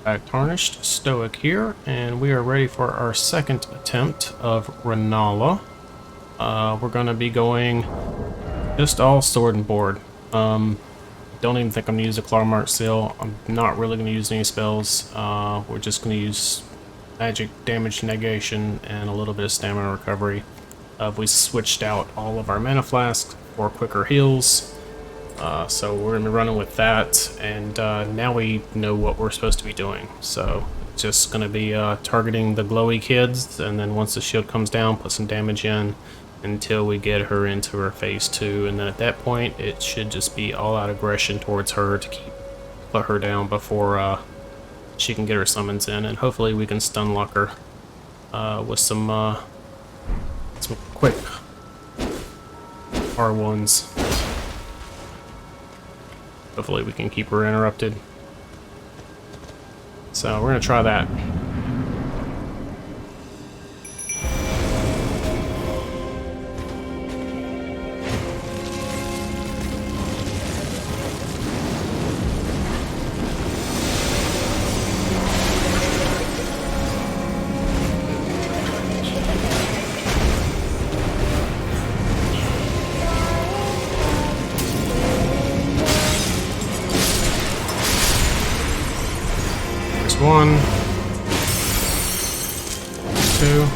Back Tarnished, Stoic here, and we are ready for our second attempt of Rennala. We're going to be going just all sword and board. Don't even think I'm going to use a Claw Mark Seal. I'm not really going to use any spells. We're just going to use magic damage negation and a little bit of stamina recovery. We switched out all of our mana flasks for quicker heals. So we're going to be running with that, and now we know what we're supposed to be doing. So just going to be targeting the glowy kids, and then once the shield comes down, put some damage in until we get her into her phase 2, and then at that point it should just be all out aggression towards her to put her down before she can get her summons in, and hopefully we can stun lock her with some quick R1s. Hopefully we can keep her interrupted. So we're gonna try that. One, two,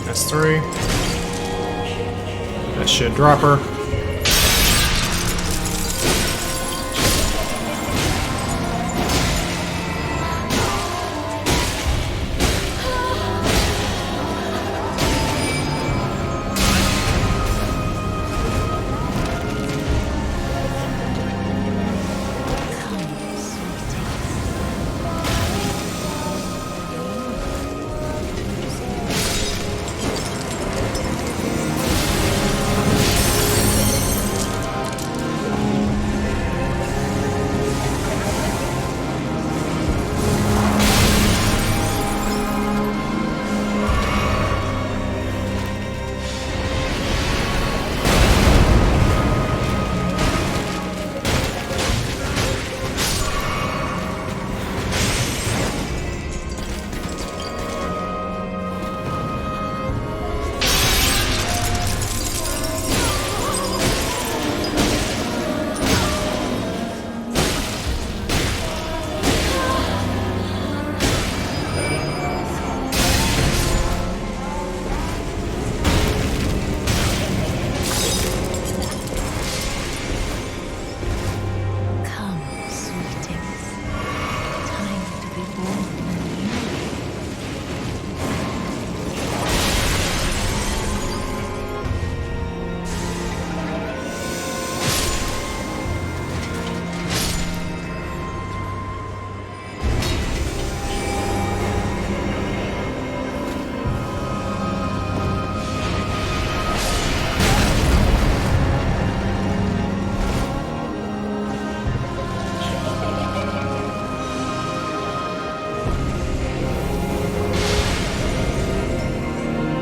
that's 3. That should drop her.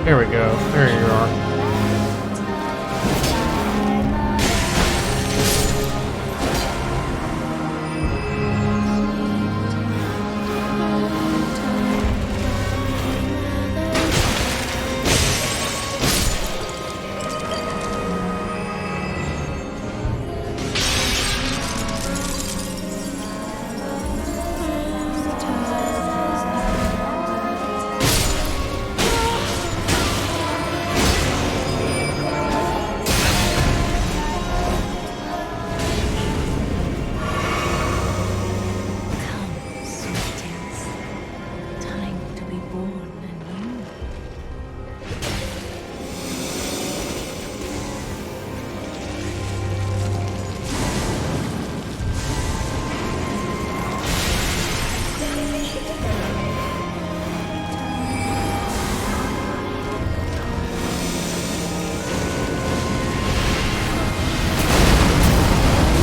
There we go. There you are.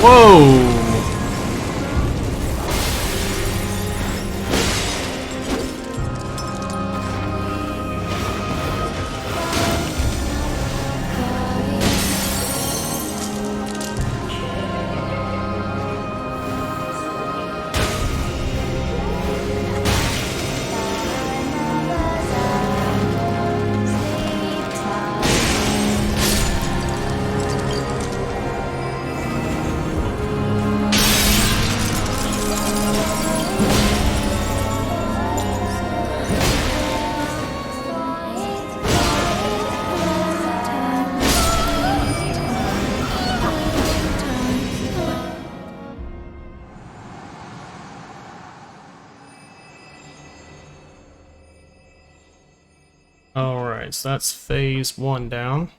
Whoa! Alright, so that's phase 1 down.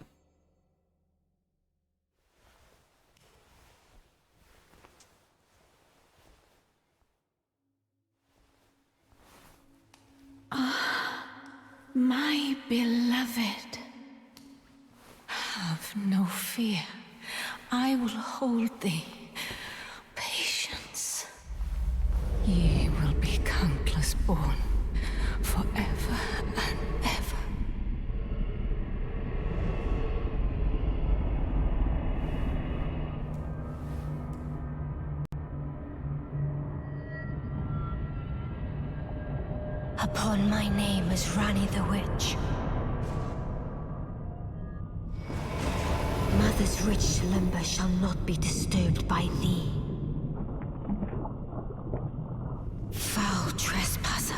My beloved, have no fear. I will hold thee. Patience. Ye will be countless born, forever and ever. Upon my name is Rani the Witch. Mother's rich slumber shall not be disturbed by thee. Foul trespasser.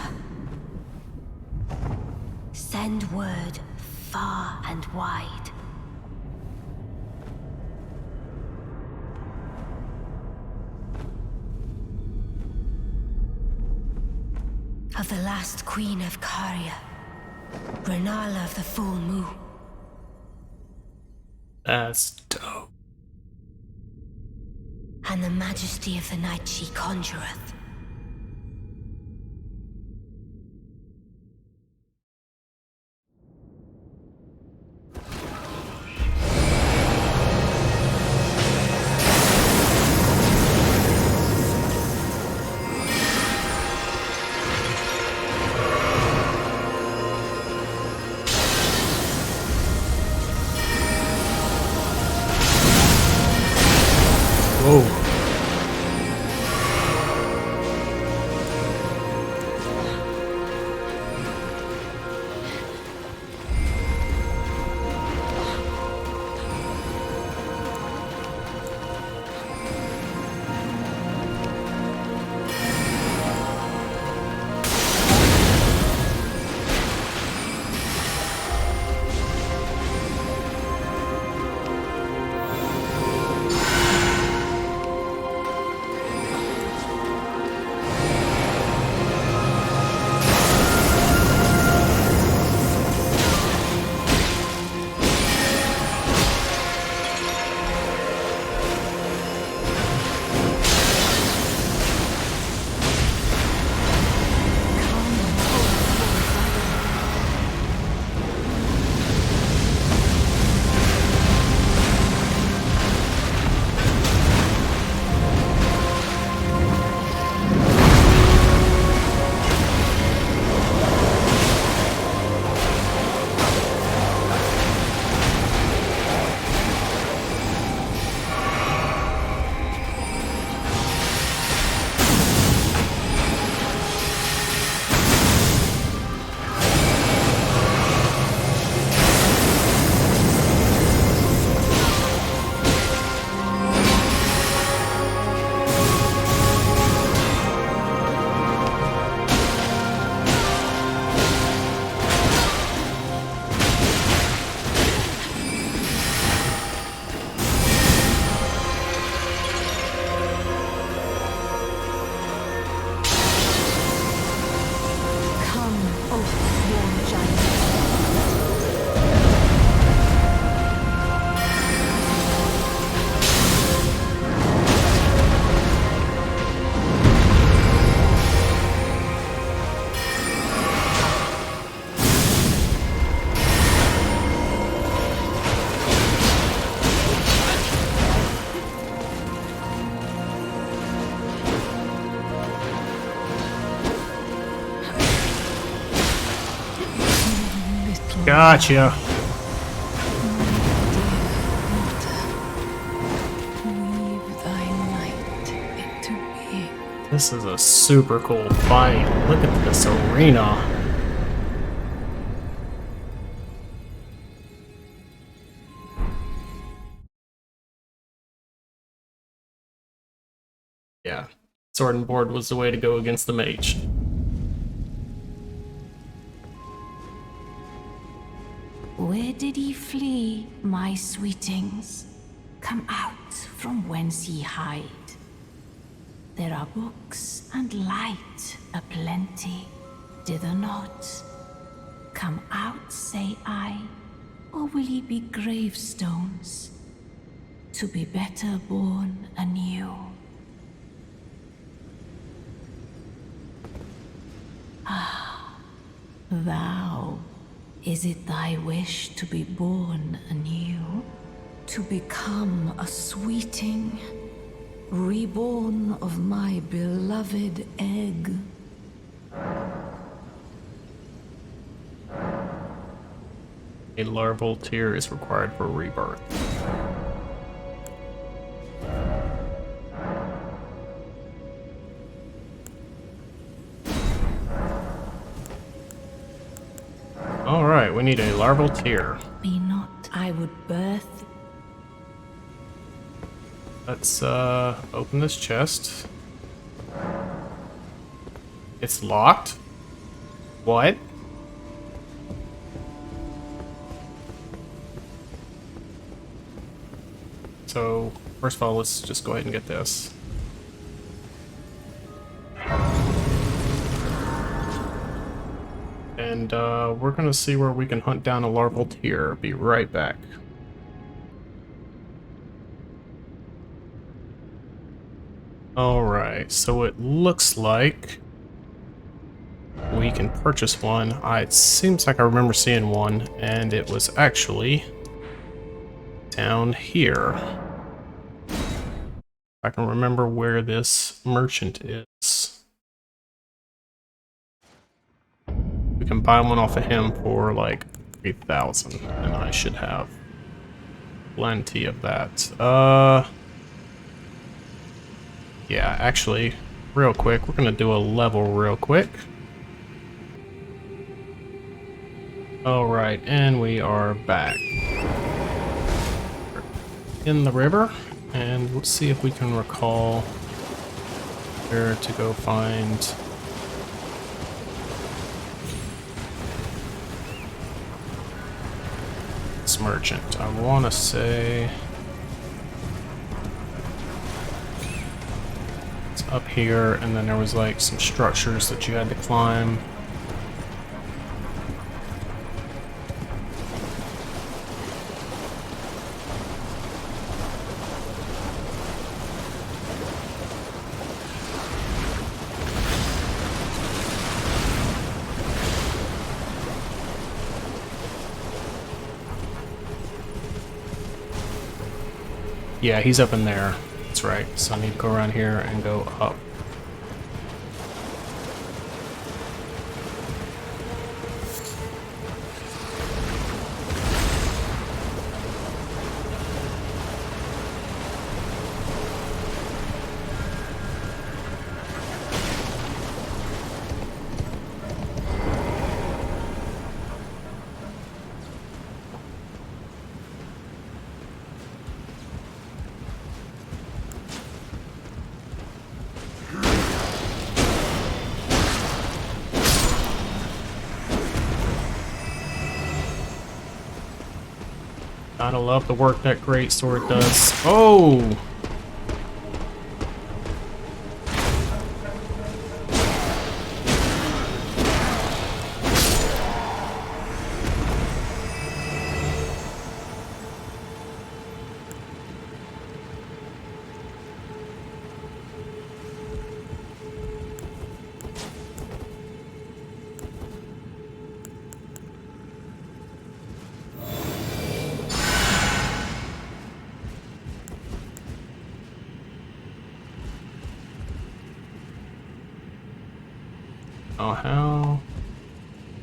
Send word far and wide. Of the last queen of Karya, Rennala of the full moon. That's dope. And the majesty of the night she conjureth. Whoa. Gotcha. This is a super cool fight. Look at this arena. Yeah, sword and board was the way to go against the mage. Where did ye flee, my sweetings? Come out from whence ye hide. There are books and light aplenty, dither not. come out, say I? Or will ye be gravestones, to be better born anew? Ah, thou, is it thy wish to be born anew? To become a sweeting, reborn of my beloved egg? A larval tear is required for rebirth. Alright, we need a larval tear. Be not, I would birth. Let's open this chest. It's locked? What? So, first of all, let's just go ahead and get this. And we're gonna see where we can hunt down a larval tear. Be right back. Alright, so it looks like we can purchase one. It seems like I remember seeing one, and it was actually down here. I can remember where this merchant is. We can buy one off of him for like 3,000, and I should have plenty of that. Yeah, actually, real quick, we're gonna do a level real quick. Alright, and we are back. In the river, and let's see if we can recall where to go find this merchant. I want to say it's up here, and then there was like some structures that you had to climb. Yeah, he's up in there. That's right. So I need to go around here and go up. Gotta love the work that great sword does. Oh! Oh, how?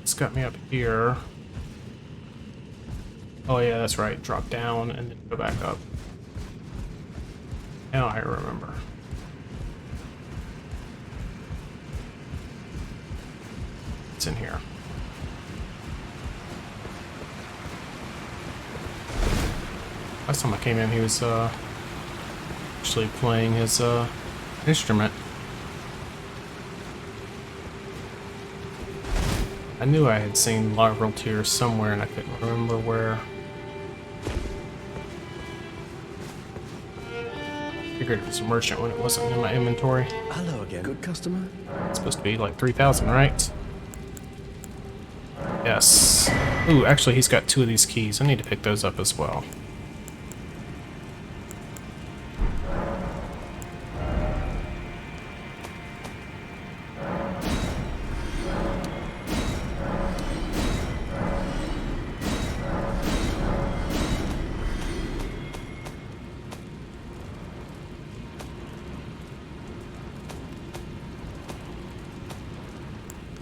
It's got me up here. Oh yeah, that's right. Drop down and then go back up. Now I remember. It's in here. Last time I came in, he was actually playing his instrument. I knew I had seen larval tears somewhere, and I couldn't remember where. Figured it was a merchant when it wasn't in my inventory. Hello again, good customer. It's supposed to be like 3,000, right? Yes. Ooh, actually he's got 2 of these keys. I need to pick those up as well.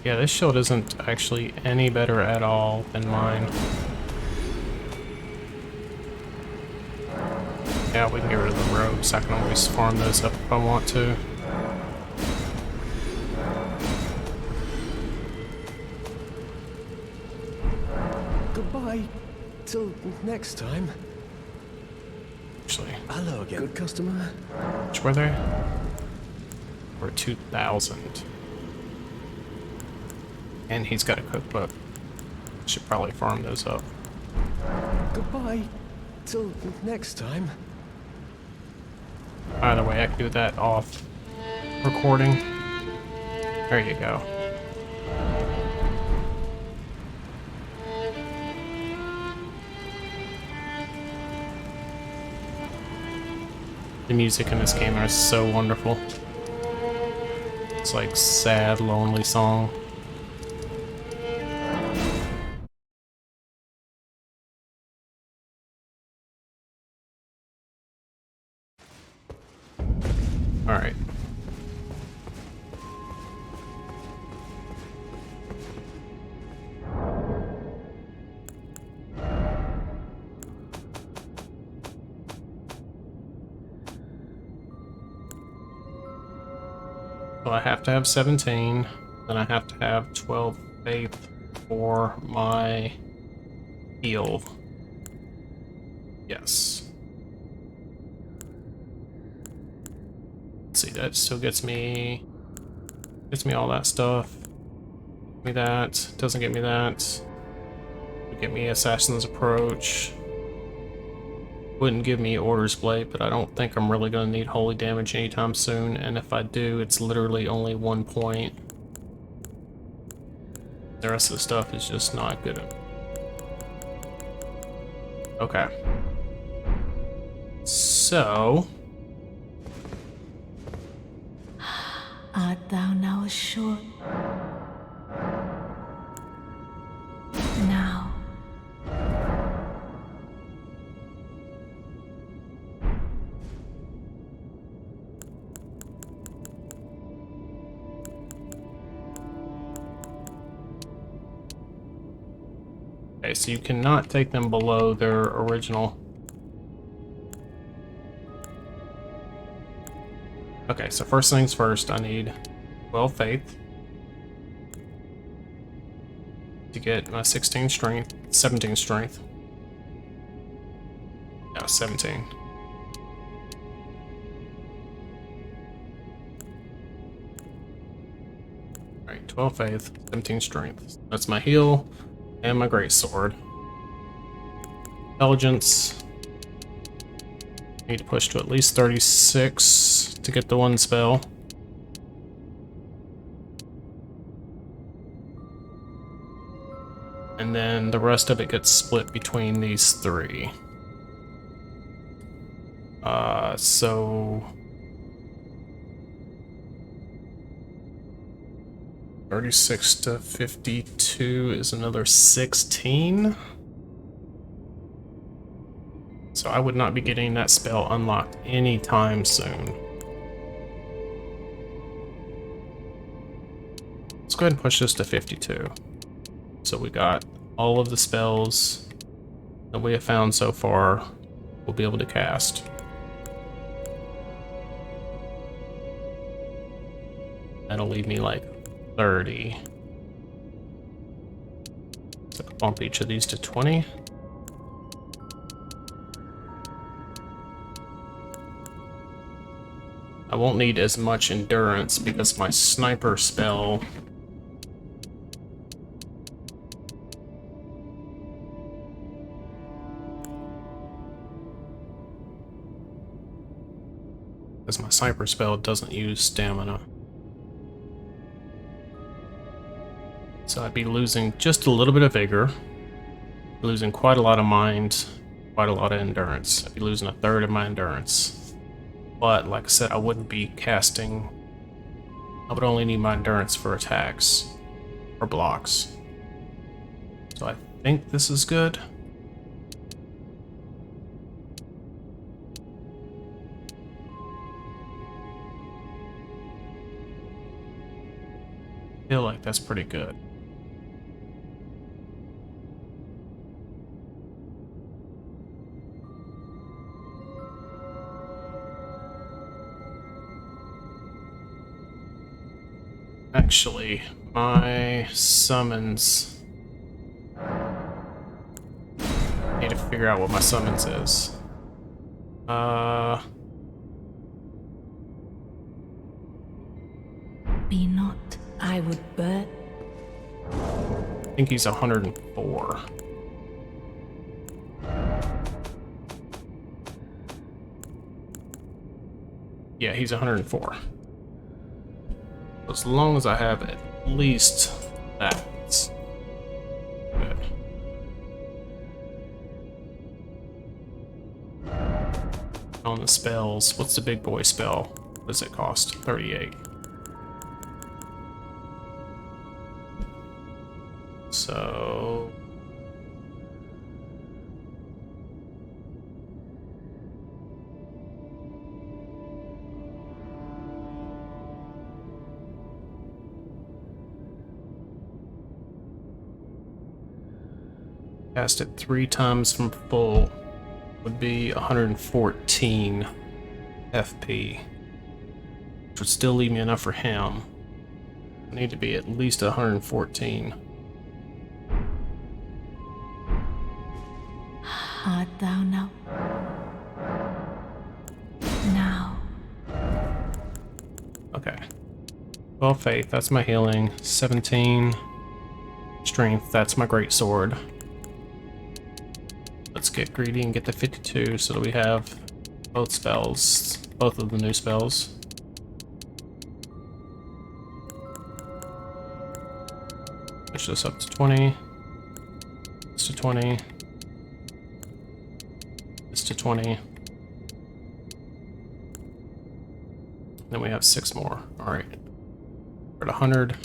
Yeah, this shield isn't actually any better at all than mine. Yeah, we can get rid of the robes. I can always farm those up if I want to. Goodbye. Till next time. Actually, Hello again. Good customer. which were they? Or 2,000. And he's got a cookbook. Should probably farm those up. Goodbye. Till next time. By the way, I can do that off recording. There you go. The music in this game is so wonderful. It's like sad, lonely song. Alright. So I have to have 17, then I have to have 12 faith for my heal. Yes. Let's see, that still gets me all that stuff. Give me that, doesn't get me that. Would get me Assassin's Approach. Wouldn't give me Order's Blade, but I don't think I'm really going to need holy damage anytime soon, and if I do, it's literally only 1 point. The rest of the stuff is just not good. Okay. So... Art thou now assured? Now. Okay, so you cannot take them below their original. Okay, so first things first, I need 12 faith to get my 16 strength, 17 strength. Yeah, 17. Alright, 12 faith, 17 strength. That's my heal and my great sword. Intelligence. Need to push to at least 36 to get the one spell. And then the rest of it gets split between these 3. So 36 to 52 is another 16. So I would not be getting that spell unlocked anytime soon. Let's go ahead and push this to 52. So we got all of the spells that we have found so far we'll be able to cast. That'll leave me like 30. So I'll bump each of these to 20. I won't need as much endurance because my sniper spell doesn't use stamina. So I'd be losing just a little bit of vigor, losing quite a lot of mind, quite a lot of endurance. I'd be losing a third of my endurance. But like I said, I wouldn't be casting. I would only need my endurance for attacks or blocks. So I think this is good. I feel like that's pretty good. Actually, my summons... I need to figure out what my summons is. Be not, I would burn. I think he's 104. Yeah, he's 104. As long as I have at least that, it's good. On the spells, what's the big boy spell? What does it cost? 38. So... cast it 3 times from full would be 114 FP, which would still leave me enough for him. I need to be at least 114. Art thou now? Now. Okay. 12 faith, that's my healing. 17 strength, that's my great sword. Let's get greedy and get to 52 so that we have both spells, both of the new spells. Push this up to 20. This to 20. This to 20. Then we have 6 more. Alright. We're at 100.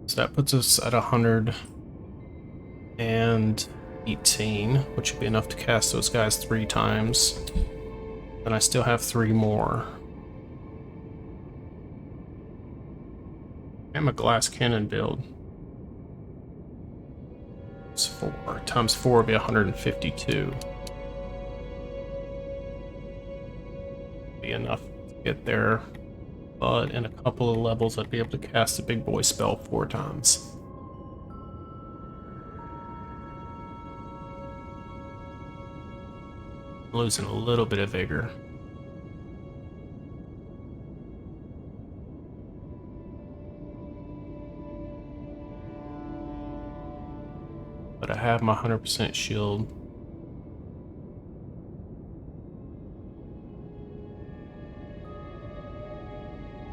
So that puts us at 118, which would be enough to cast those guys 3 times. Then I still have 3 more. I'm a glass cannon build. It's 4 times 4 would be 152. Be enough to get there, but in a couple of levels I'd be able to cast the big boy spell 4 times. Losing a little bit of vigor. But I have my 100% shield.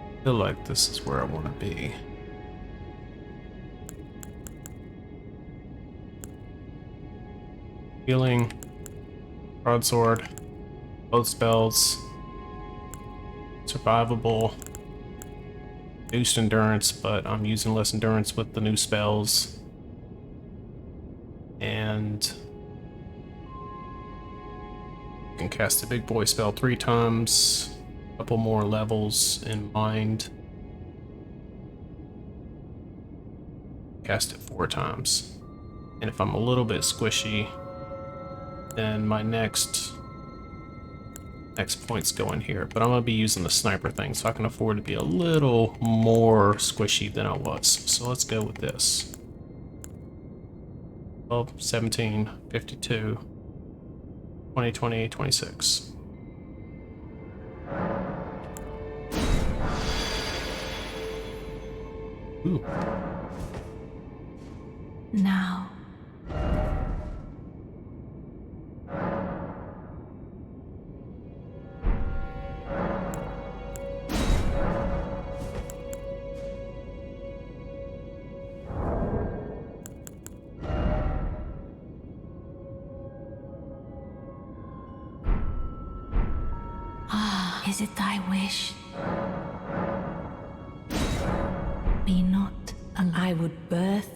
I feel like this is where I want to be. Healing, broadsword, both spells, survivable, boost endurance, but I'm using less endurance with the new spells. And you can cast a big boy spell 3 times, a couple more levels in mind. Cast it 4 times. And if I'm a little bit squishy, then my next points go in here. But I'm going to be using the sniper thing, so I can afford to be a little more squishy than I was. So let's go with this. 12, 17, 52, 20, 20, 26. Ooh. Now. Is it thy wish? Be not, and I would birth.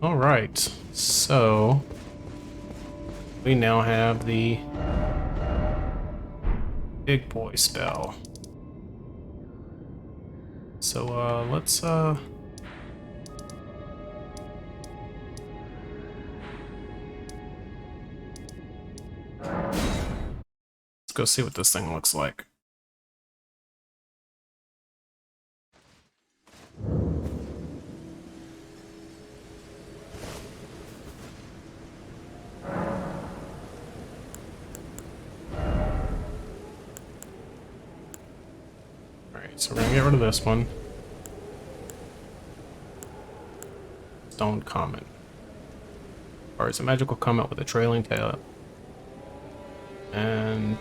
Alright, so we now have the big boy spell. So let's go see what this thing looks like. Alright, so we're gonna get rid of this one. Stone Comet. Or it's a magical comet with a trailing tail. And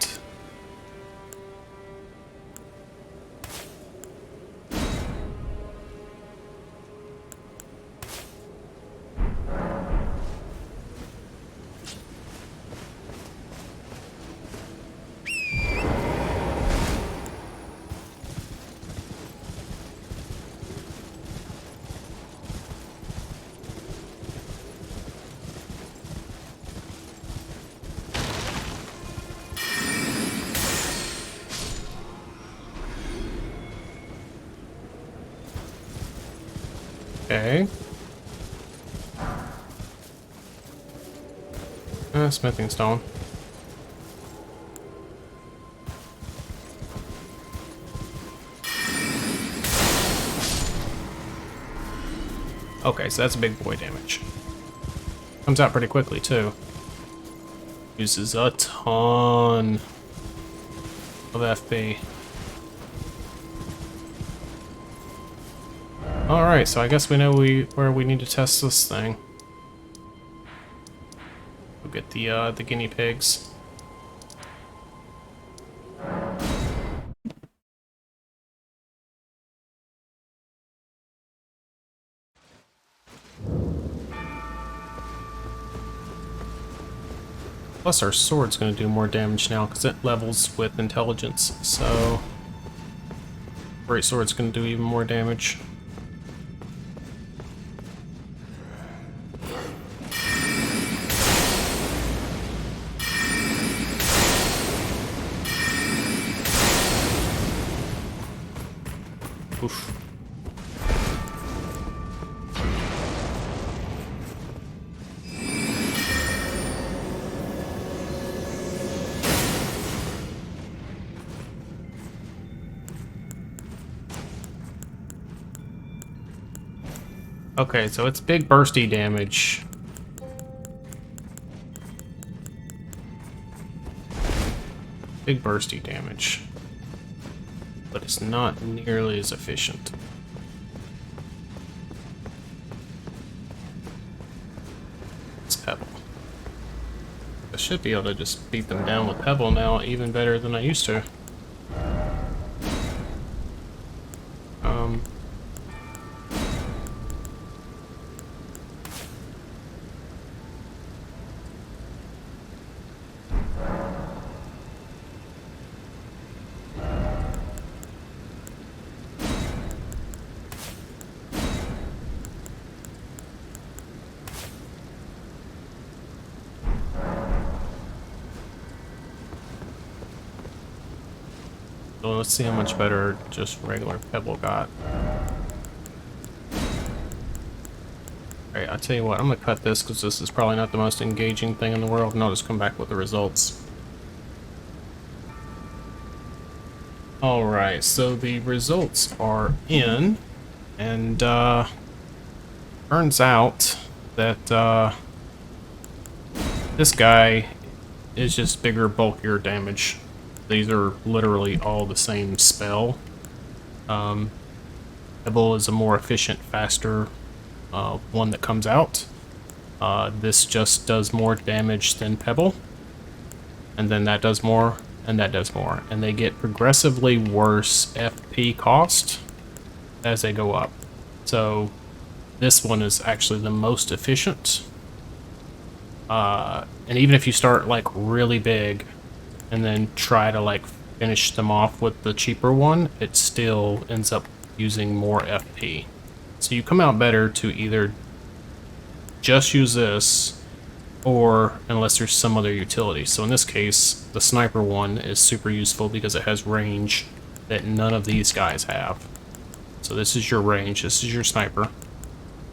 okay. Smithing stone. Okay, so that's big boy damage. Comes out pretty quickly too. Uses a ton of FP. Alright, so I guess we know where we need to test this thing. We'll get the guinea pigs. Plus our sword's going to do more damage now because it levels with intelligence, so great sword's going to do even more damage. Oof. Okay, so it's big bursty damage. Big bursty damage. But it's not nearly as efficient. It's Pebble. I should be able to just beat them down with Pebble now, even better than I used to. So let's see how much better just regular Pebble got. Alright, I'll tell you what, I'm gonna cut this because this is probably not the most engaging thing in the world, and I'll just come back with the results. Alright, so the results are in, and turns out that this guy is just bigger, bulkier damage. These are literally all the same spell. Pebble is a more efficient, faster one that comes out. This just does more damage than Pebble. And then that does more, and that does more. And they get progressively worse FP cost as they go up. So this one is actually the most efficient. And even if you start like really big, and then try to like finish them off with the cheaper one, it still ends up using more FP. So you come out better to either just use this, or unless there's some other utility. So in this case, the sniper one is super useful because it has range that none of these guys have. So this is your range, this is your sniper.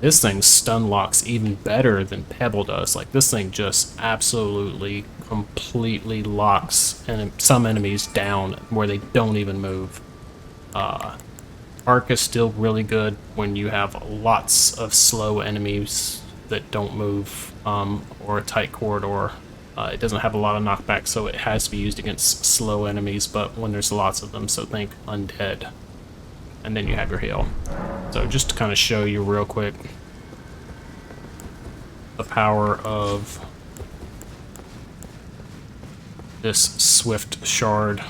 This thing stun locks even better than Pebble does. Like, this thing just absolutely, completely locks some enemies down where they don't even move. Arc is still really good when you have lots of slow enemies that don't move, or a tight corridor. It doesn't have a lot of knockback, so it has to be used against slow enemies, but when there's lots of them, so think undead. And then you have your heal. So just to kind of show you real quick the power of this Swift Shard.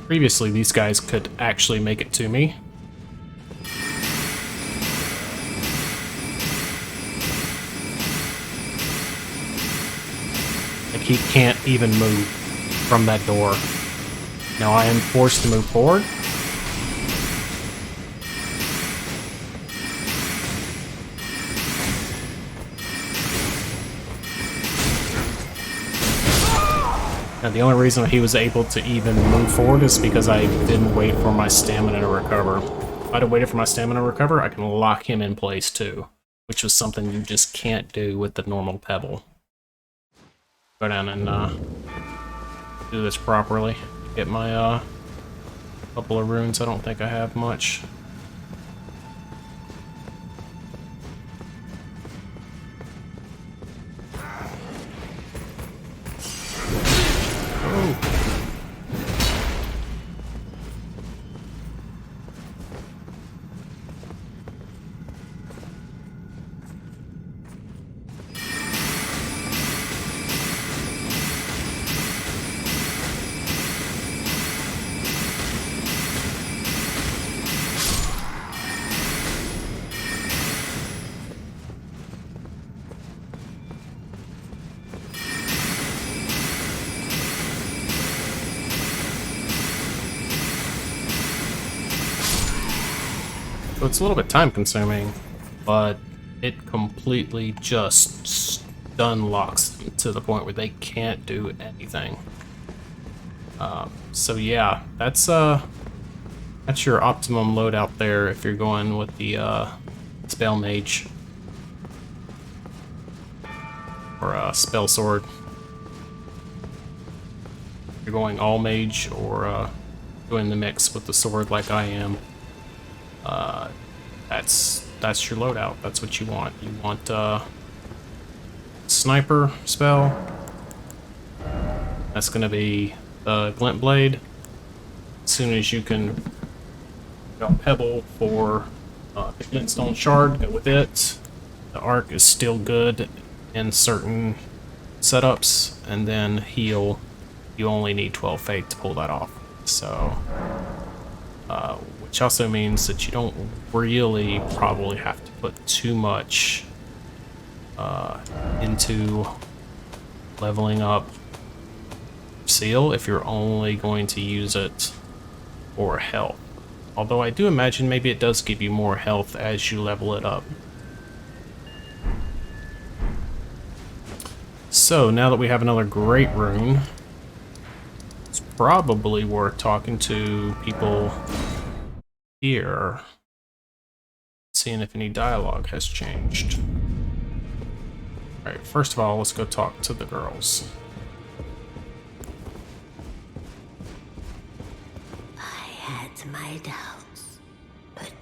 Previously, these guys could actually make it to me. Like, he can't even move from that door. Now I am forced to move forward. Now the only reason he was able to even move forward is because I didn't wait for my stamina to recover. If I'd have waited for my stamina to recover, I can lock him in place too, which was something you just can't do with the normal Pebble. Go down and do this properly. Get my couple of runes. I don't think I have much. So it's a little bit time consuming, but it completely just stun locks them to the point where they can't do anything. So yeah, that's your optimum loadout there if you're going with the spell mage or spell sword. If you're going all mage or doing the mix with the sword like I am. That's your loadout. That's what you want. You want sniper spell. That's gonna be the glint blade. As soon as you can go Pebble for the glintstone shard, go with it. The arc is still good in certain setups, and then heal. You only need 12 fate to pull that off. So. Which also means that you don't really probably have to put too much into leveling up seal if you're only going to use it for health. Although I do imagine maybe it does give you more health as you level it up. So now that we have another great rune, it's probably worth talking to people here, seeing if any dialogue has changed. Alright, first of all, let's go talk to the girls. I had my doubts, but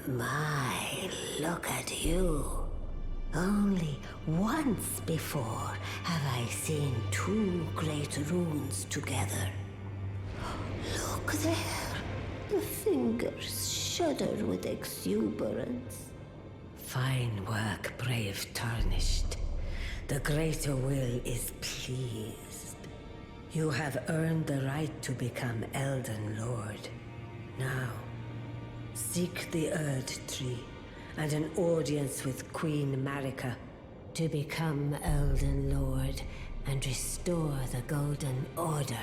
my, look at you. Only once before have I seen two great runes together. Look there. The fingers shudder with exuberance. Fine work, brave Tarnished. The greater will is pleased. You have earned the right to become Elden Lord. Now, seek the Erd Tree and an audience with Queen Marika to become Elden Lord and restore the Golden Order,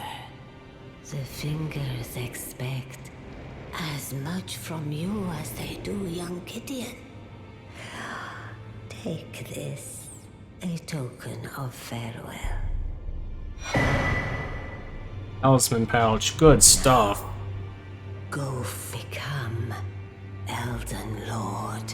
the Fingers expect as much from you as they do young Gideon. Take this, a token of farewell. Talisman pouch, good stuff. Go become Elden Lord.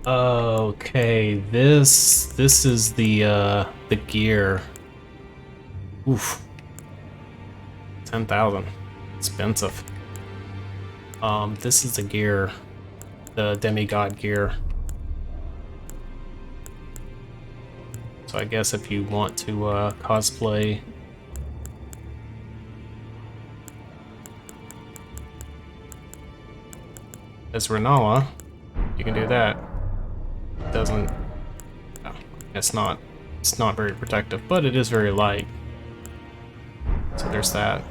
Okay, this is the gear. Oof. 10,000. Expensive. This is the gear. The demigod gear. So I guess if you want to cosplay as Rennala, you can do that. It doesn't. No, it's not very protective, but it is very light. So there's that.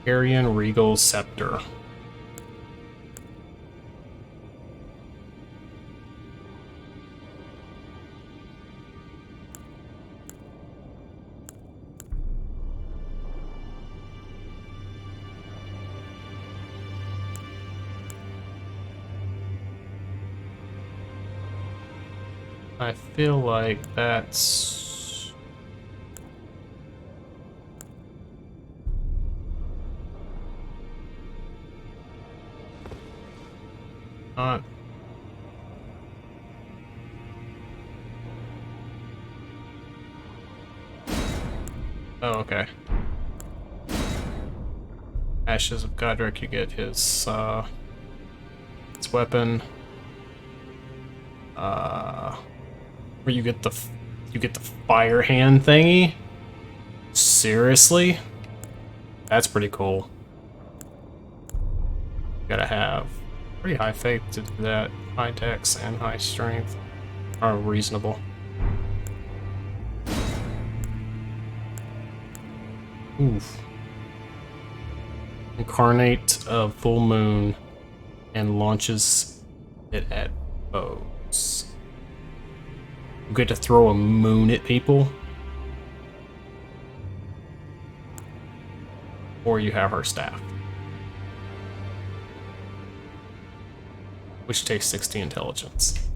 Aryan Regal Scepter. I feel like that's... not... Oh, okay. Ashes of Godric, you get his weapon. Where you get the fire hand thingy? Seriously? That's pretty cool. Gotta have pretty high faith to do that. High dex and high strength are reasonable. Oof. Incarnate of full moon and launches it at foes. You get to throw a moon at people. Or you have her staff. Which takes 60 intelligence.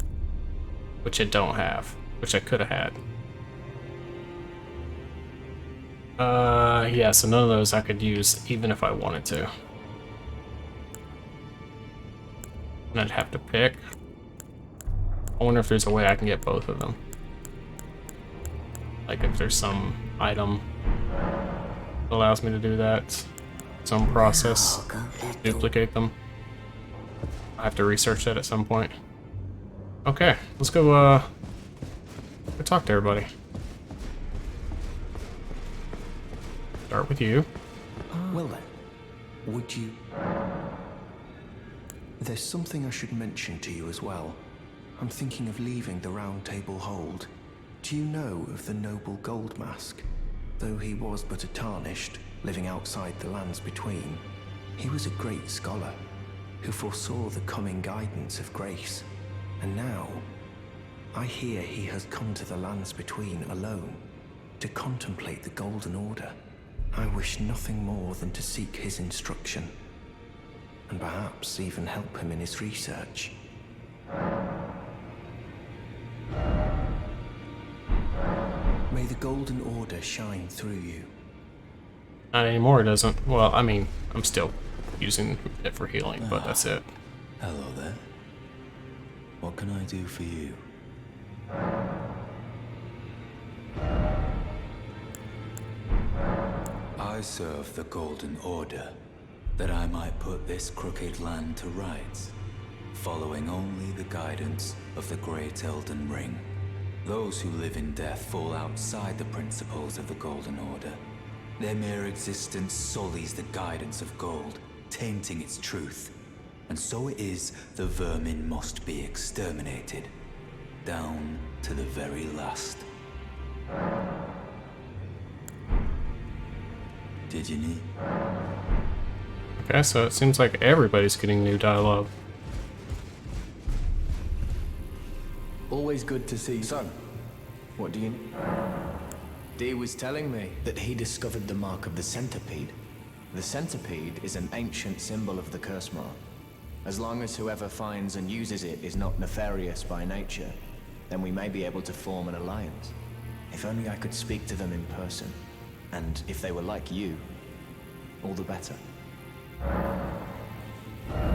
Which I don't have. Which I could have had. Yeah, so none of those I could use even if I wanted to. And I'd have to pick. I wonder if there's a way I can get both of them. Like if there's some item that allows me to do that. Some process. Duplicate them. I have to research that at some point. Okay, let's go talk to everybody. Start with you. Well then, would you... There's something I should mention to you as well. I'm thinking of leaving the Roundtable hold. Do you know of the noble Gold Mask? Though he was but a tarnished, living outside the lands between, he was a great scholar who foresaw the coming guidance of grace. And now, I hear he has come to the lands between alone, to contemplate the Golden Order. I wish nothing more than to seek his instruction, and perhaps even help him in his research. May the Golden Order shine through you. Not anymore, it doesn't. Well, I mean, I'm still using it for healing, but that's it. Hello there. What can I do for you? I serve the Golden Order, that I might put this crooked land to rights, following only the guidance of the Great Elden Ring. Those who live in death fall outside the principles of the Golden Order. Their mere existence sullies the guidance of gold, tainting its truth. And so it is the vermin must be exterminated, down to the very last. Did you need? Okay, so it seems like everybody's getting new dialogue. Always good to see. Son, what do you need? Dee was telling me that he discovered the mark of the centipede. The centipede is an ancient symbol of the curse mark. As long as whoever finds and uses it is not nefarious by nature, then we may be able to form an alliance. If only I could speak to them in person. And if they were like you, all the better.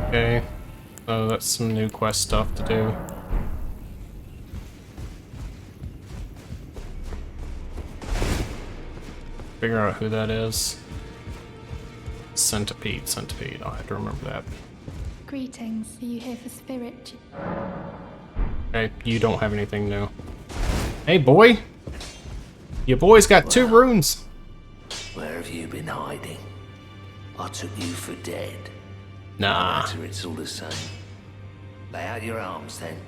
Okay, so that's some new quest stuff to do. Figure out who that is. Centipede, I'll have to remember that. Greetings, are you here for spirit? Okay, you don't have anything new. Hey boy! Your boy's got 2 runes! Where have you been hiding? I took you for dead. Nah. No matter, it's all the same. Lay out your arms then.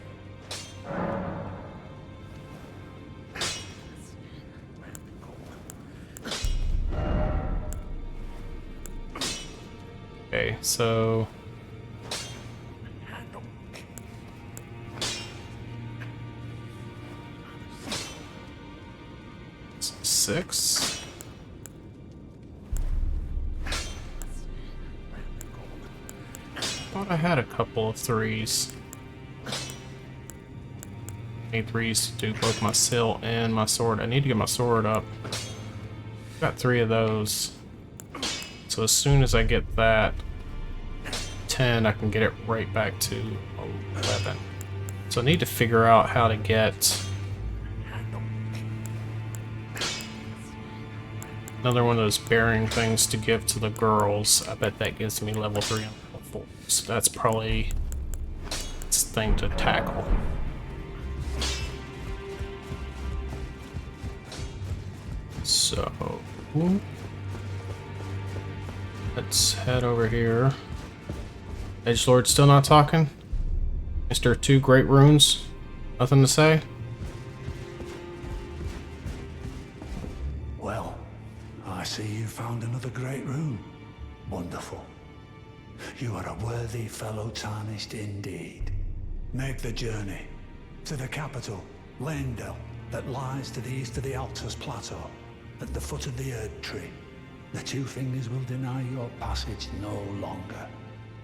Okay, so... 6. Thought I had a couple of 3s. Need 3s to do both my sill and my sword. I need to get my sword up. Got 3 of those. So as soon as I get that 10, I can get it right back to 11. So I need to figure out how to get another one of those bearing things to give to the girls. I bet that gives me level 3 and level 4. So that's probably this thing to tackle. So let's head over here. Edgelord still not talking? Mr. 2 Great Runes? Nothing to say? Well, I see you found another great rune. Wonderful. You are a worthy fellow tarnished indeed. Make the journey to the capital, Lendel, that lies to the east of the Altus Plateau, at the foot of the Erd Tree. The 2 Fingers will deny your passage no longer.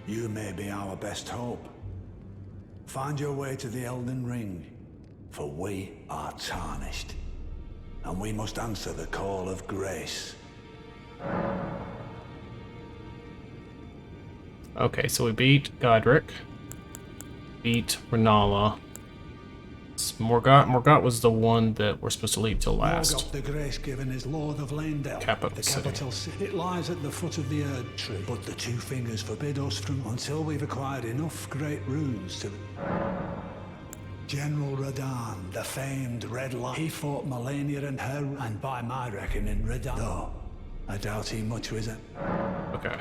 You may be our best hope. Find your way to the Elden Ring, for we are tarnished, and we must answer the call of grace. Okay, so we beat Godric. Beat Rennala. Morgott was the one that we're supposed to leave till last. Morgott the Grace Given is Lord of Lendel, Capital city. It lies at the foot of the Erd Tree, but the 2 Fingers forbid us from until we've acquired enough great runes to... General Radahn, the famed Red Light. He fought Melania and her, and by my reckoning, Radahn. Though, I doubt he much was it. Okay.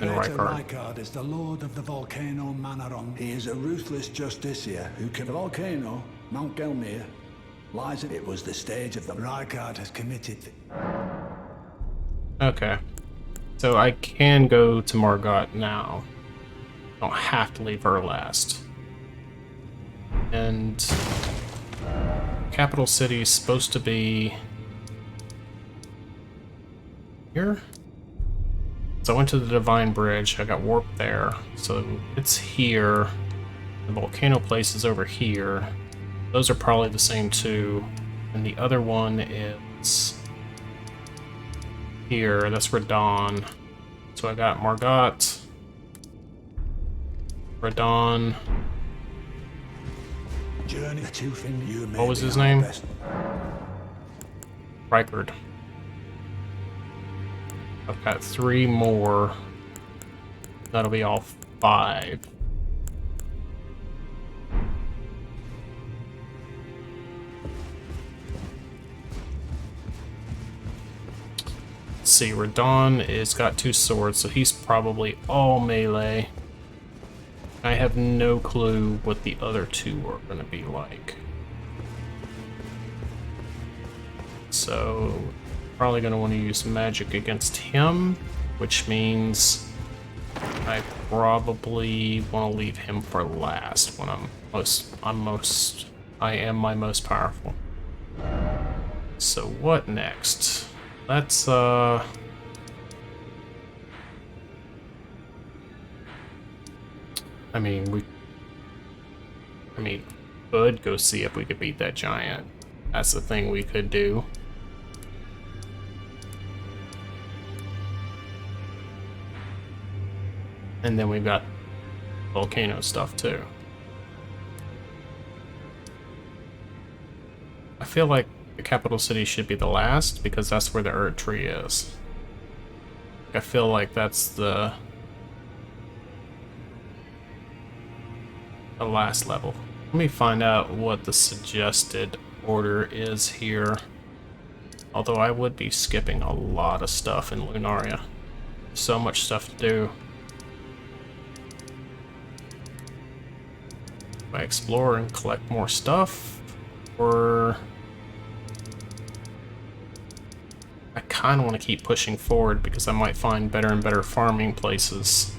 And Peter Rykard. Rykard is the Lord of the Volcano Manaron. He is a ruthless justiciar who can... The volcano, Mount Gelmir, lies at... It was the stage of the... Rykard has committed... Okay. So I can go to Morgott now. Don't have to leave her last. And... Capital City is supposed to be... here? So I went to the Divine Bridge, I got warped there, so it's here. The volcano place is over here. Those are probably the same 2. And the other one is here, that's Radahn. So I got Morgott, Radahn. Journey to you may What was be his our name? best. Rykard. I've got 3 more. That'll be all 5. Let's see, Radon is got 2 swords, so he's probably all melee. I have no clue what the other 2 are going to be like. So, probably going to want to use magic against him, which means I probably want to leave him for last when I am my most powerful. So what next? Let's I mean, could go see if we could beat that giant. That's the thing we could do. And then we've got volcano stuff too. I feel like the capital city should be the last because that's where the Erd tree is. I feel like that's the last level. Let me find out what the suggested order is here. Although I would be skipping a lot of stuff in Lunaria. So much stuff to do. If I explore and collect more stuff, or I kind of want to keep pushing forward because I might find better and better farming places.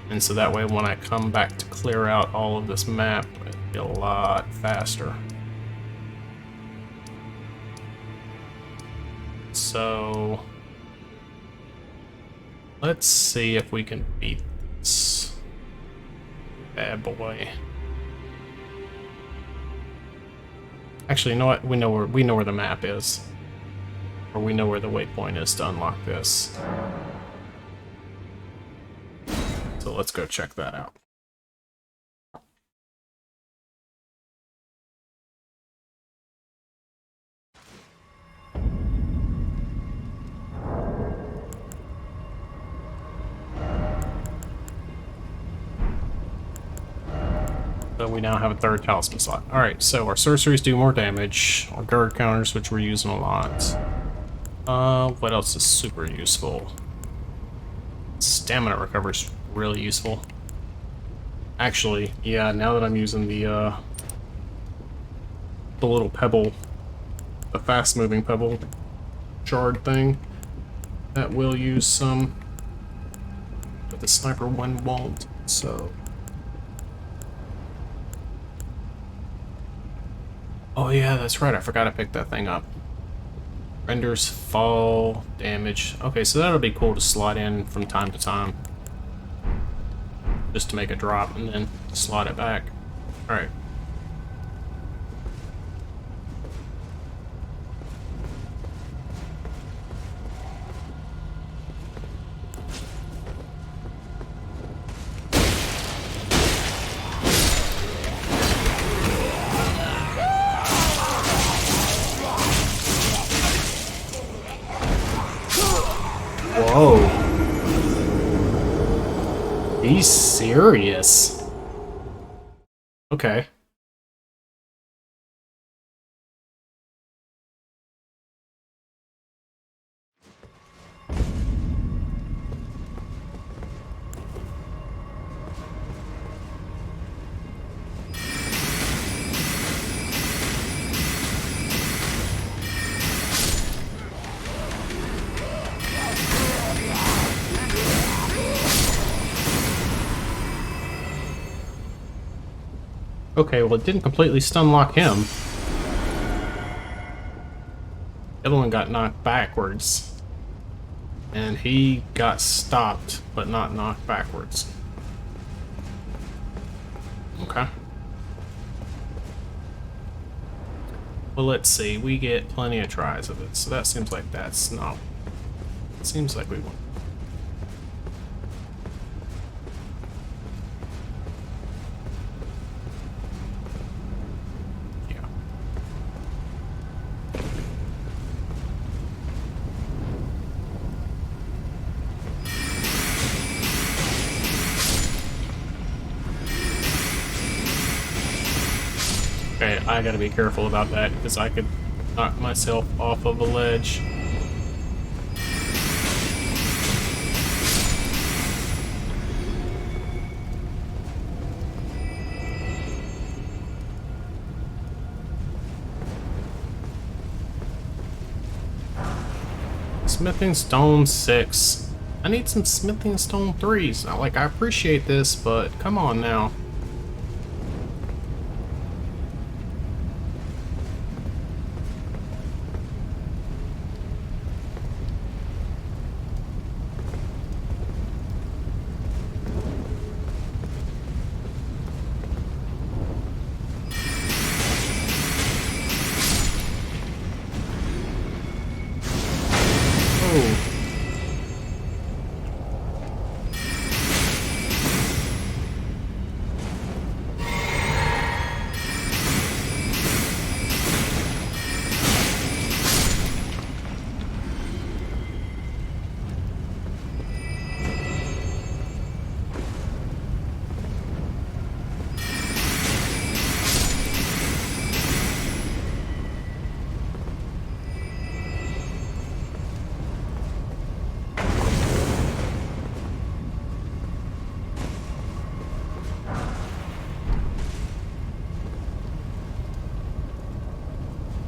And so that way when I come back to clear out all of this map, it'll be a lot faster. So let's see if we can beat this bad boy. Actually, you know what? We know where the map is. Or we know where the waypoint is to unlock this. So let's go check that out. So we now have a 3rd talisman slot. Alright, so our sorceries do more damage. Our guard counters, which we're using a lot. What else is super useful? Stamina recovery's really useful. Actually, yeah, now that I'm using the little pebble, the fast-moving pebble shard thing, that will use some, but the sniper one won't, so... Oh yeah, that's right, I forgot to pick that thing up. Renders fall damage. Okay, so that'll be cool to slot in from time to time. Just to make a drop and then slot it back. Alright. Whoa. He's serious. Okay. Okay, well it didn't completely stun lock him. The other one got knocked backwards. And he got stopped, but not knocked backwards. Okay. Well, let's see. We get plenty of tries of it, so that seems like that's not... It seems like we won. Okay, I gotta be careful about that because I could knock myself off of a ledge. Smithing stone 6. I need some smithing stone 3s. Now, like, I appreciate this, but come on now.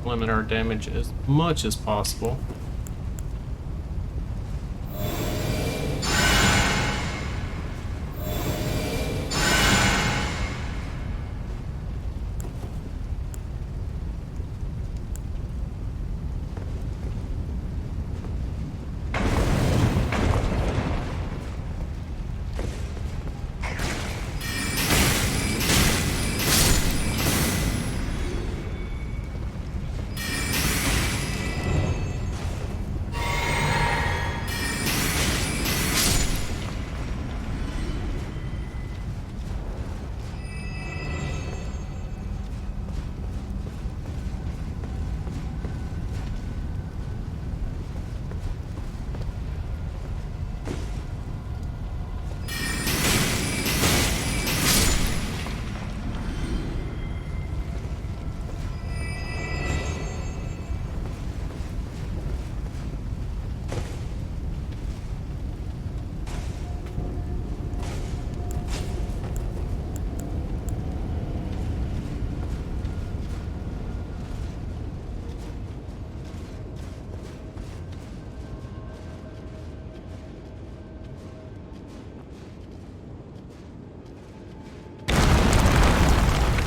Limit our damage as much as possible.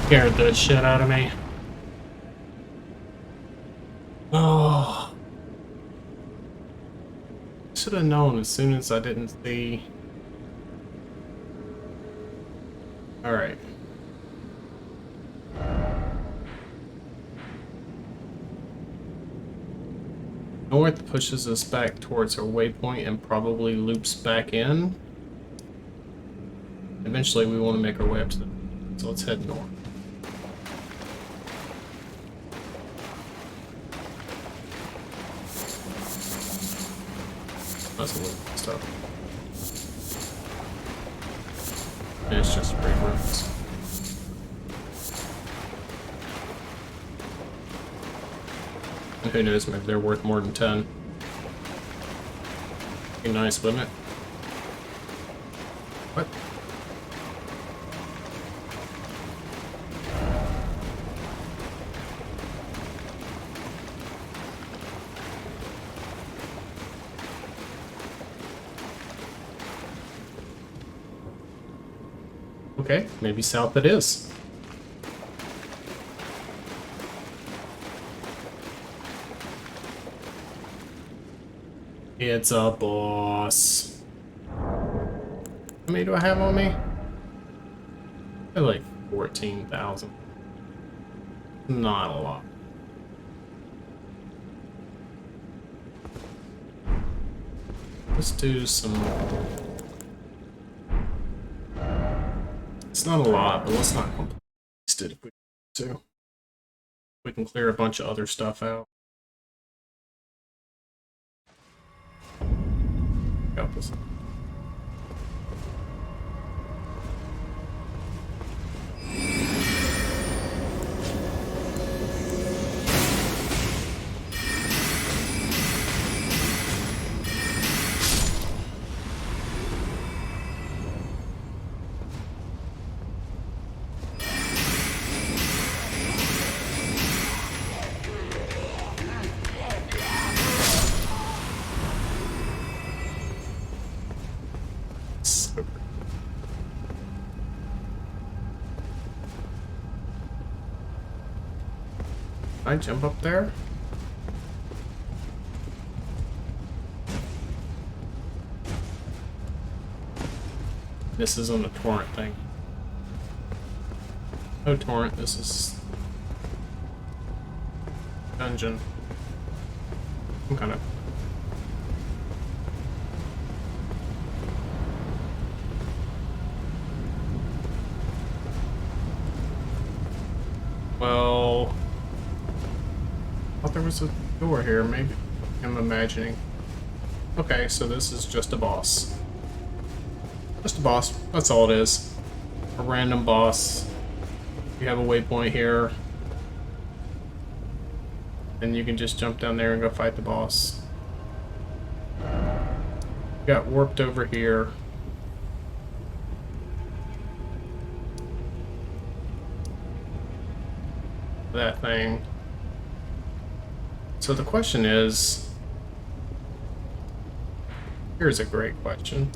Scared the shit out of me. Oh. Should have known as soon as I didn't see. Alright. North pushes us back towards our waypoint and probably loops back in. Eventually we want to make our way up to the... So let's head north. That's a little stuff. And it's just free rooms. And who knows, maybe they're worth more than 10. Be nice, wouldn't it? What? Okay, maybe south it is. It's a boss. How many do I have on me? I have like 14,000. Not a lot. Let's do some... It's not a lot, but let's not completely waste it if we want to. We can clear a bunch of other stuff out. Got this. I jump up there? This isn't a torrent thing. No torrent, this is dungeon. Some kind of well, I thought there was a door here, maybe I'm imagining. Okay, so this is just a boss. Just a boss, that's all it is. A random boss. You have a waypoint here. And you can just jump down there and go fight the boss. Got warped over here. That thing. So the question is... Here's a great question.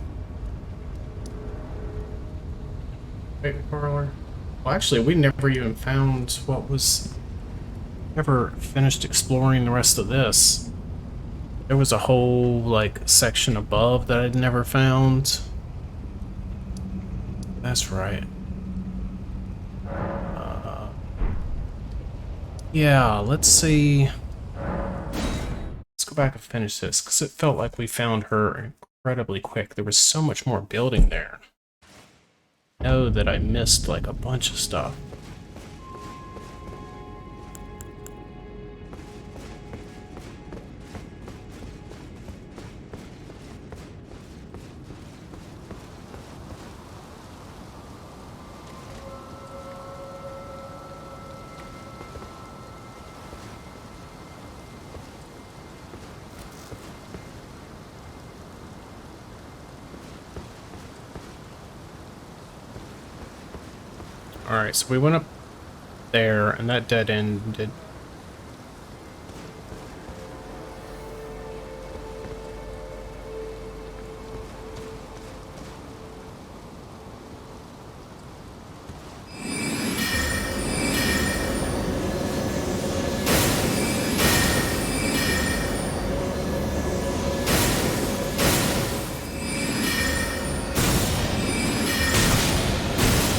Wait, parlor. Well, actually, we never even found what was... Never finished exploring the rest of this. There was a whole, like, section above that I'd never found. That's right. Yeah, let's see. Let's go back and finish this, because it felt like we found her incredibly quick. There was so much more building there. I know that I missed, like, a bunch of stuff. Alright, so we went up there, and that dead ended.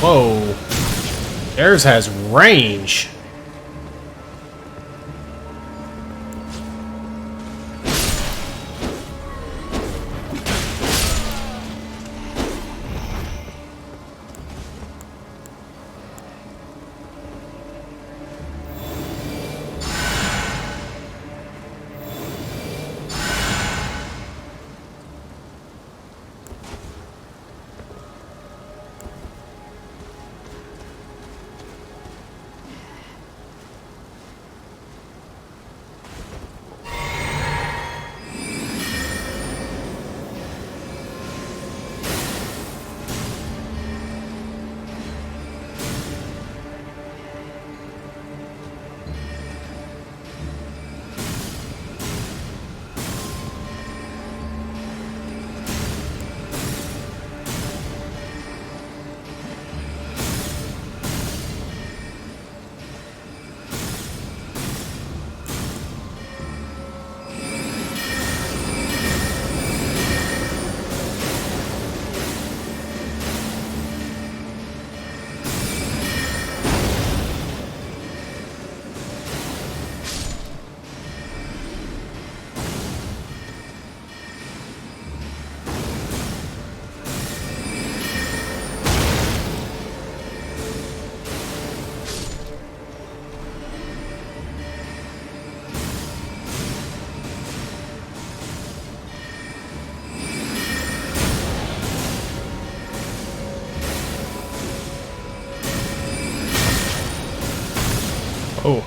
Whoa! Theirs has range. Oh.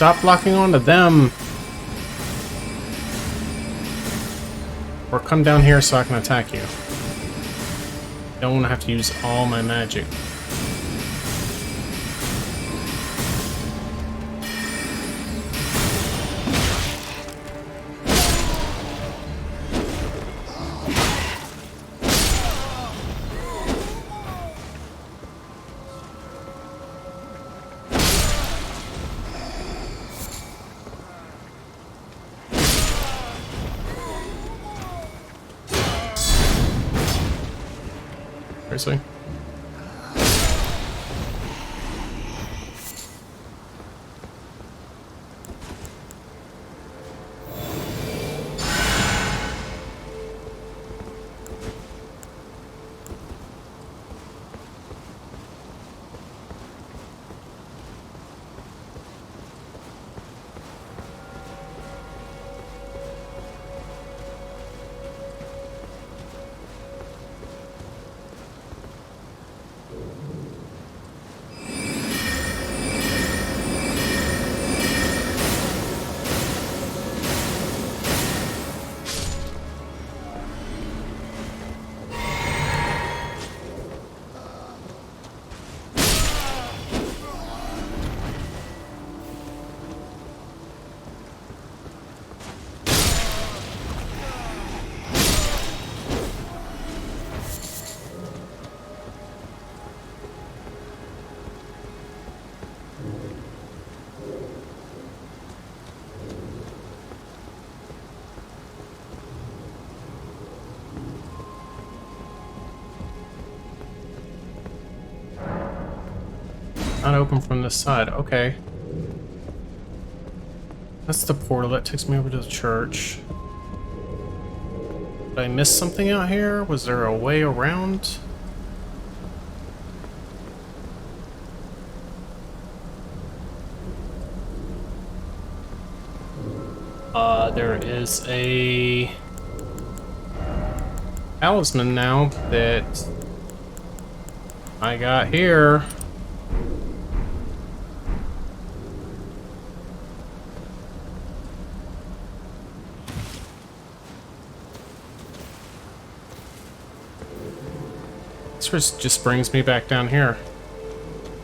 Stop locking onto them! Or come down here so I can attack you. Don't want to have to use all my magic. Seriously? Not open from this side. Okay. That's the portal that takes me over to the church. Did I miss something out here? Was there a way around? There is a talisman now that I got here. This just brings me back down here.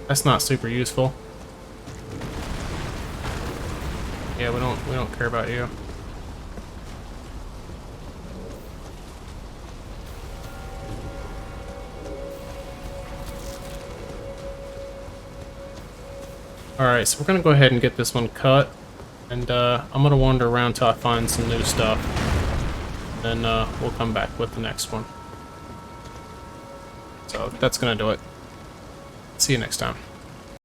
That's not super useful. Yeah, we don't care about you. Alright, so we're gonna go ahead and get this one cut. And I'm gonna wander around till I find some new stuff. Then we'll come back with the next one. So that's gonna do it. See you next time.